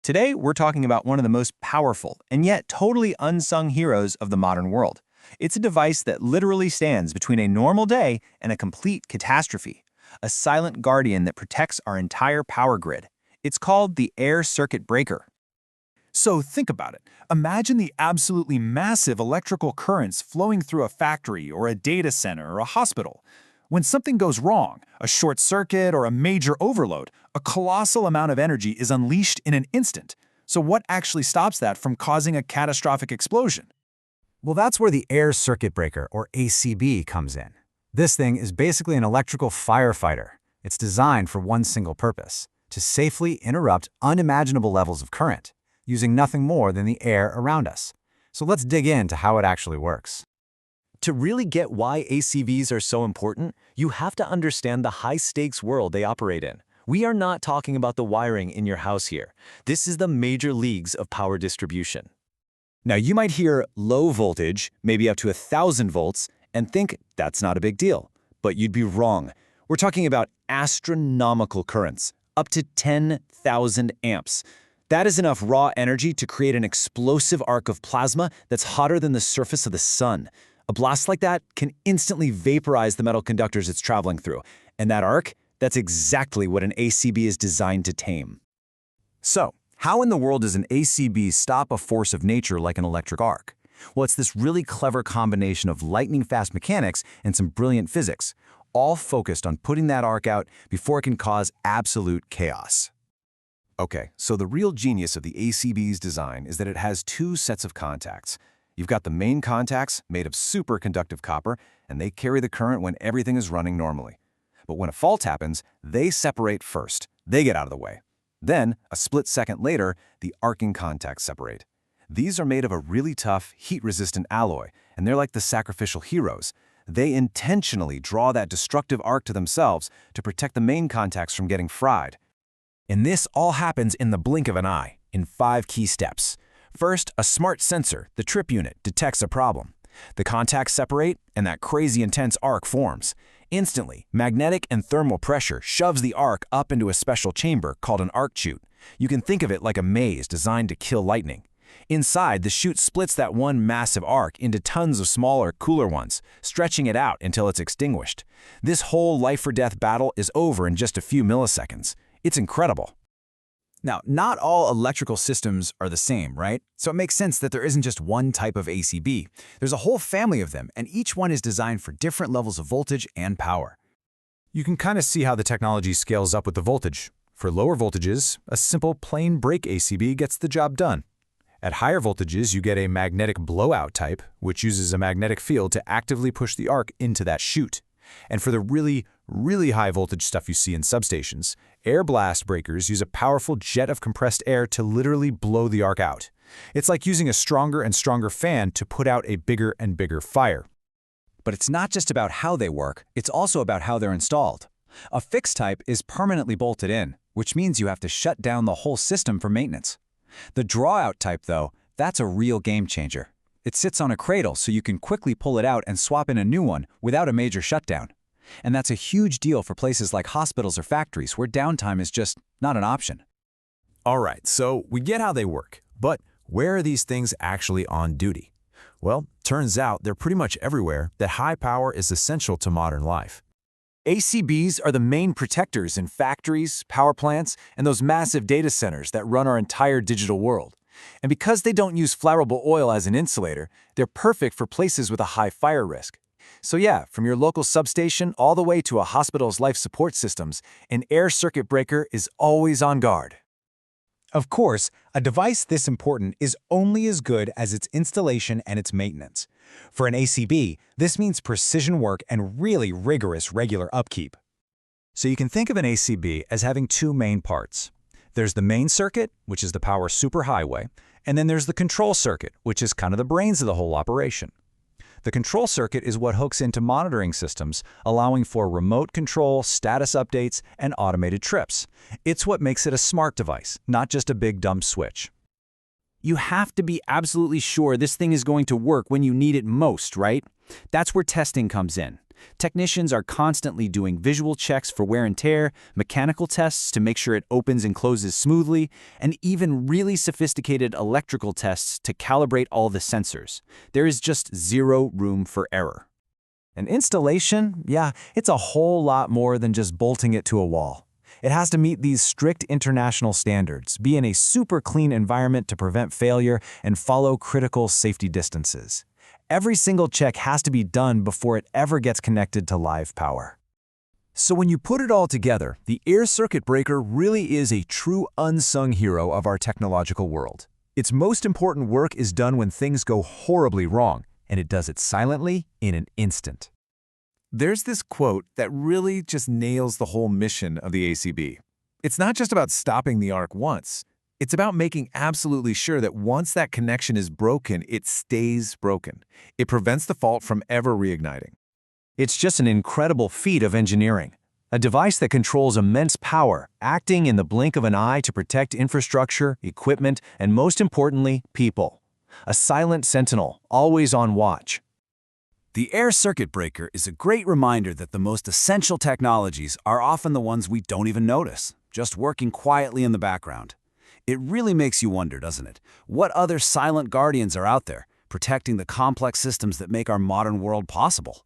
Today, we're talking about one of the most powerful and yet totally unsung heroes of the modern world. It's a device that literally stands between a normal day and a complete catastrophe, a silent guardian that protects our entire power grid. It's called the air circuit breaker. So think about it. Imagine the absolutely massive electrical currents flowing through a factory or a data center or a hospital. When something goes wrong, a short circuit or a major overload, a colossal amount of energy is unleashed in an instant. So what actually stops that from causing a catastrophic explosion? Well, that's where the air circuit breaker, or ACB, comes in. This thing is basically an electrical firefighter. It's designed for one single purpose: to safely interrupt unimaginable levels of current, using nothing more than the air around us. So let's dig into how it actually works. To really get why ACVs are so important, you have to understand the high-stakes world they operate in. We are not talking about the wiring in your house here. This is the major leagues of power distribution. Now, you might hear low voltage, maybe up to 1,000 volts, and think that's not a big deal. But you'd be wrong. We're talking about astronomical currents, up to 10,000 amps. That is enough raw energy to create an explosive arc of plasma that's hotter than the surface of the sun. A blast like that can instantly vaporize the metal conductors it's traveling through. And that arc, that's exactly what an ACB is designed to tame. So, how in the world does an ACB stop a force of nature like an electric arc? Well, it's this really clever combination of lightning-fast mechanics and some brilliant physics, all focused on putting that arc out before it can cause absolute chaos. Okay, so the real genius of the ACB's design is that it has two sets of contacts. You've got the main contacts made of superconductive copper, and they carry the current when everything is running normally. But when a fault happens, they separate first. They get out of the way. Then, a split second later, the arcing contacts separate. These are made of a really tough, heat-resistant alloy, and they're like the sacrificial heroes. They intentionally draw that destructive arc to themselves to protect the main contacts from getting fried. And this all happens in the blink of an eye, in 5 key steps. First, a smart sensor, the trip unit, detects a problem. The contacts separate, and that crazy intense arc forms. Instantly, magnetic and thermal pressure shoves the arc up into a special chamber called an arc chute. You can think of it like a maze designed to kill lightning. Inside, the chute splits that one massive arc into tons of smaller, cooler ones, stretching it out until it's extinguished. This whole life-or-death battle is over in just a few milliseconds. It's incredible. Now, not all electrical systems are the same, right? So it makes sense that there isn't just one type of ACB. There's a whole family of them, and each one is designed for different levels of voltage and power. You can kind of see how the technology scales up with the voltage. For lower voltages, a simple plain break ACB gets the job done. At higher voltages, you get a magnetic blowout type, which uses a magnetic field to actively push the arc into that chute. And for the really high voltage stuff you see in substations, air blast breakers use a powerful jet of compressed air to literally blow the arc out. It's like using a stronger and stronger fan to put out a bigger and bigger fire. But it's not just about how they work, it's also about how they're installed. A fixed type is permanently bolted in, which means you have to shut down the whole system for maintenance. The draw-out type, though, that's a real game changer. It sits on a cradle so you can quickly pull it out and swap in a new one without a major shutdown. And that's a huge deal for places like hospitals or factories where downtime is just not an option. All right, so we get how they work, but where are these things actually on duty? Well, turns out they're pretty much everywhere that high power is essential to modern life. ACBs are the main protectors in factories, power plants, and those massive data centers that run our entire digital world. And because they don't use flammable oil as an insulator, they're perfect for places with a high fire risk. So yeah, from your local substation all the way to a hospital's life support systems, an air circuit breaker is always on guard. Of course, a device this important is only as good as its installation and its maintenance. For an ACB, this means precision work and really rigorous regular upkeep. So you can think of an ACB as having 2 main parts. There's the main circuit, which is the power superhighway, and then there's the control circuit, which is kind of the brains of the whole operation. The control circuit is what hooks into monitoring systems, allowing for remote control, status updates, and automated trips. It's what makes it a smart device, not just a big dumb switch. You have to be absolutely sure this thing is going to work when you need it most, right? That's where testing comes in. Technicians are constantly doing visual checks for wear and tear, mechanical tests to make sure it opens and closes smoothly, and even really sophisticated electrical tests to calibrate all the sensors. There is just zero room for error. An installation, yeah, it's a whole lot more than just bolting it to a wall. It has to meet these strict international standards, be in a super clean environment to prevent failure, and follow critical safety distances. Every single check has to be done before it ever gets connected to live power. So when you put it all together, the air circuit breaker really is a true unsung hero of our technological world. Its most important work is done when things go horribly wrong, and it does it silently in an instant. There's this quote that really just nails the whole mission of the ACB. It's not just about stopping the arc once. It's about making absolutely sure that once that connection is broken, it stays broken. It prevents the fault from ever reigniting. It's just an incredible feat of engineering. A device that controls immense power, acting in the blink of an eye to protect infrastructure, equipment, and most importantly, people. A silent sentinel, always on watch. The air circuit breaker is a great reminder that the most essential technologies are often the ones we don't even notice, just working quietly in the background. It really makes you wonder, doesn't it? What other silent guardians are out there, protecting the complex systems that make our modern world possible?